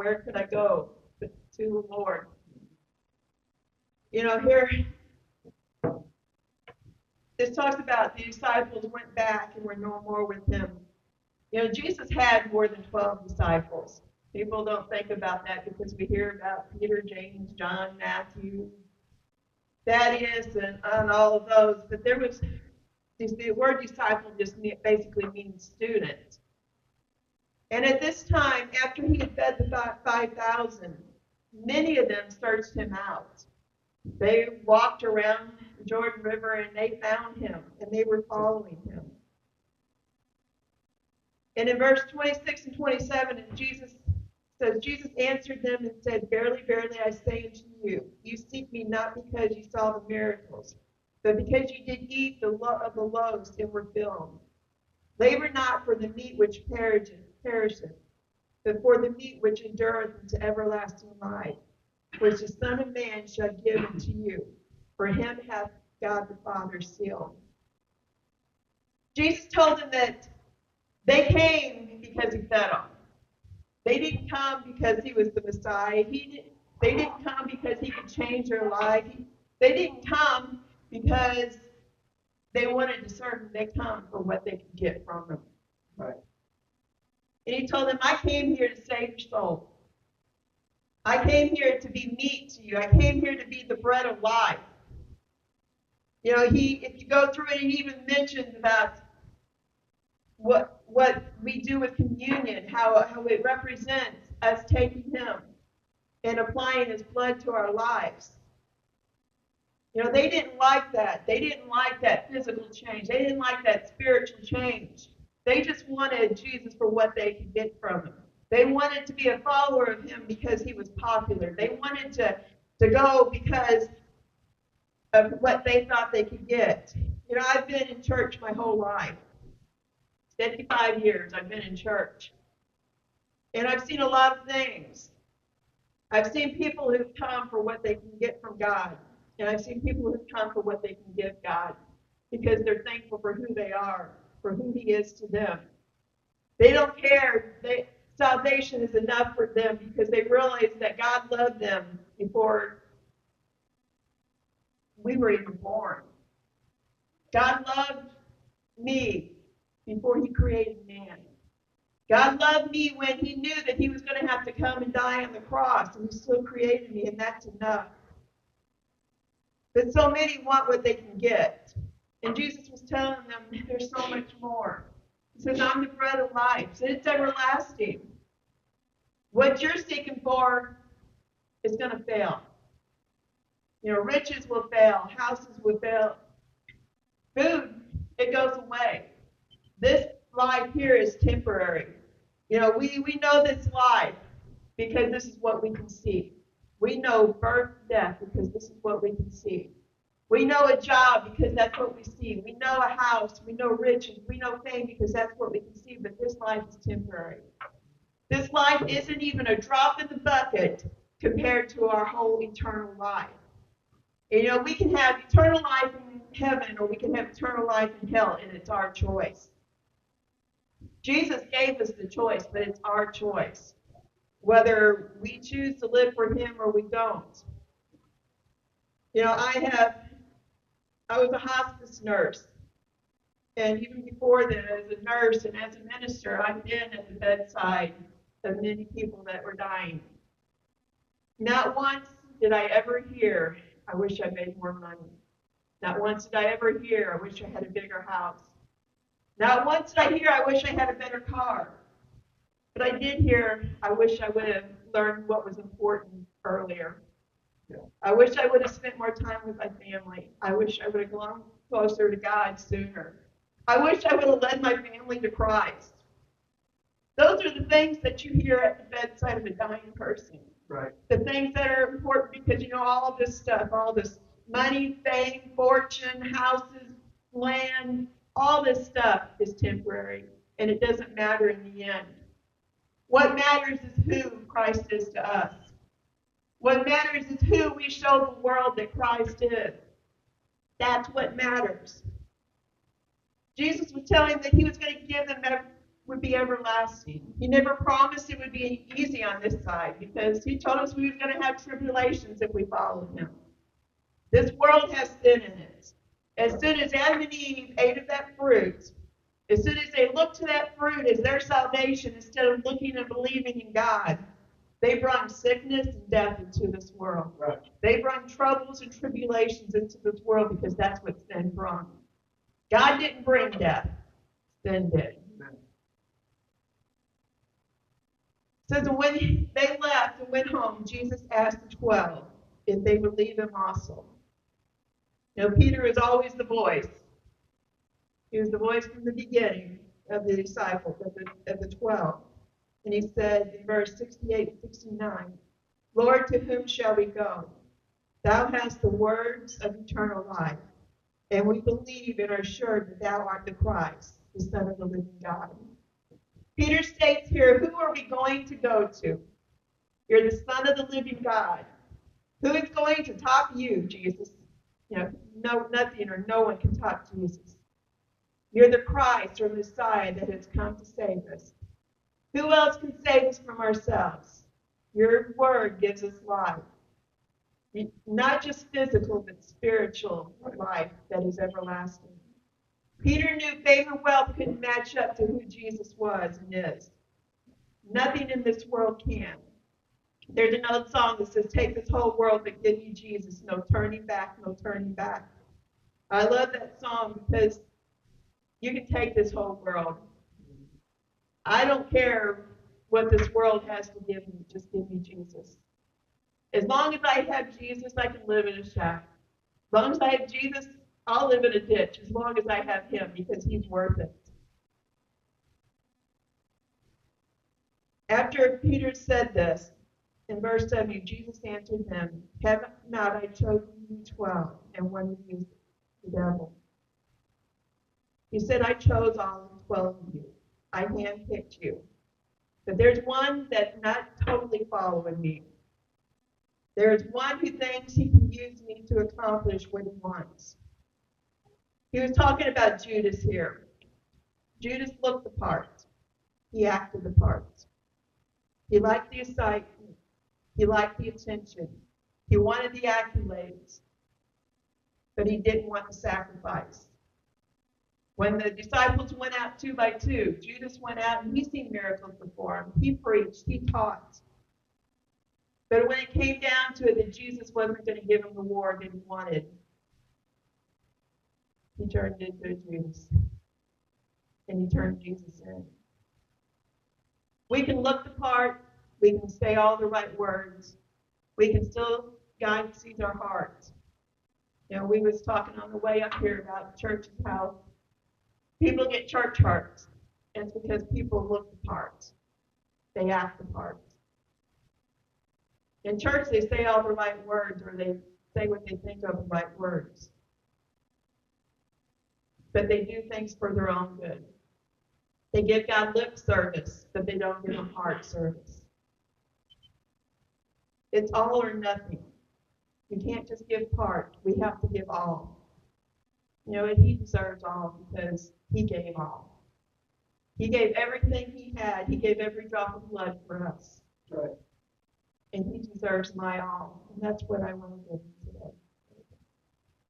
where could I go but to the Lord? Here, this talks about the disciples went back and were no more with him. Jesus had more than 12 disciples. People don't think about that because we hear about Peter, James, John, Matthew, Thaddeus, and all of those. But the word disciple just basically means student. And at this time, after he had fed the 5,000, many of them searched him out. They walked around the Jordan River and they found him and they were following him. And in verse 26 and 27, Jesus says, Jesus answered them and said, Verily, verily, I say unto you, you seek me not because you saw the miracles, but because you did eat of the loaves and were filled. Labor not for the meat which perisheth, but for the meat which endureth unto everlasting life, which the Son of Man shall give unto you. For him hath God the Father sealed. Jesus told them that they came because he fed them. They didn't come because he was the Messiah. They didn't come because he could change their life. They didn't come because they wanted to serve him. They come for what they could get from him. Right. And he told them, I came here to save your soul. I came here to be meat to you. I came here to be the bread of life. If you go through it, he even mentions about what we do with communion, how it represents us taking him and applying his blood to our lives. They didn't like that. They didn't like that physical change. They didn't like that spiritual change. They just wanted Jesus for what they could get from him. They wanted to be a follower of him because he was popular. They wanted to go because of what they thought they could get. I've been in church my whole life. 55 years I've been in church. And I've seen a lot of things. I've seen people who've come for what they can get from God. And I've seen people who've come for what they can give God because they're thankful for who they are, for who he is to them. They don't care. Salvation is enough for them because they realize that God loved them before we were even born. God loved me before he created man. God loved me when he knew that he was going to have to come and die on the cross, and he still created me, and that's enough. But so many want what they can get. And Jesus was telling them there's so much more. He says, I'm the bread of life. So it's everlasting. What you're seeking for is going to fail. Riches will fail. Houses will fail. Food, it goes away. This life here is temporary. We know this life because this is what we can see. We know birth, death because this is what we can see. We know a job because that's what we see. We know a house. We know riches. We know fame because that's what we can see. But this life is temporary. This life isn't even a drop in the bucket compared to our whole eternal life. And, we can have eternal life in heaven or we can have eternal life in hell, and it's our choice. Jesus gave us the choice, but it's our choice, whether we choose to live for him or we don't. I was a hospice nurse, and even before that, as a nurse and as a minister, I've been at the bedside of many people that were dying. Not once did I ever hear, I wish I made more money. Not once did I ever hear, I wish I had a bigger house. Not once did I hear, I wish I had a better car. But I did hear, I wish I would have learned what was important earlier. Yeah. I wish I would have spent more time with my family. I wish I would have gone closer to God sooner. I wish I would have led my family to Christ. Those are the things that you hear at the bedside of a dying person. Right. The things that are important because, all of this stuff, all this money, fame, fortune, houses, land, all this stuff is temporary, and it doesn't matter in the end. What matters is who Christ is to us. What matters is who we show the world that Christ is. That's what matters. Jesus was telling them that he was going to give them would be everlasting. He never promised it would be easy on this side because he told us we was going to have tribulations if we followed him. This world has sin in it. As soon as Adam and Eve ate of that fruit, as soon as they looked to that fruit as their salvation instead of looking and believing in God, they brought sickness and death into this world. Right. They brought troubles and tribulations into this world because that's what sin brought. God didn't bring death. Sin did. Amen. It says, when they left and went home, Jesus asked the 12 if they would leave him also. You know, Peter is always the voice. He was the voice from the beginning of the disciples, of the 12. And he said in verse 68 and 69, Lord, to whom shall we go? Thou hast the words of eternal life, and we believe and are sure that thou art the Christ, the Son of the living God. Peter states here, who are we going to go to? You're the Son of the living God. Who is going to top you, Jesus? You know, no, nothing or no one can top Jesus. You're the Christ or Messiah that has come to save us. Who else can save us from ourselves? Your word gives us life. Not just physical, but spiritual life that is everlasting. Peter knew fame and wealth couldn't match up to who Jesus was and is. Nothing in this world can. There's another song that says, take this whole world but give you Jesus. No turning back, no turning back. I love that song because you can take this whole world. I don't care what this world has to give me. Just give me Jesus. As long as I have Jesus, I can live in a shack. As long as I have Jesus, I'll live in a ditch. As long as I have him, because he's worth it. After Peter said this, in verse 7, Jesus answered them, have not I chosen you 12, and one of you is the devil? He said, I chose all 12 of you. I handpicked you. But there's one that's not totally following me. There's one who thinks he can use me to accomplish what he wants. He was talking about Judas here. Judas looked the part. He acted the part. He liked the excitement. He liked the attention. He wanted the accolades. But he didn't want the sacrifice. When the disciples went out 2 by 2, Judas went out and he seen miracles performed. He preached. He taught. But when it came down to it that Jesus wasn't going to give him the reward that he wanted, he turned into a Judas. And he turned Jesus in. We can look the part. We can say all the right words. We can still, God sees our hearts. You know, we was talking on the way up here about churches, how people get church hurts. And it's because people look the part. They act the part. In church, they say all the right words, or they say what they think of the right words. But they do things for their own good. They give God lip service, but they don't give him heart service. It's all or nothing. You can't just give part. We have to give all. You know, and he deserves all because he gave all. He gave everything he had. He gave every drop of blood for us. Right. And he deserves my all. And that's what I want to do.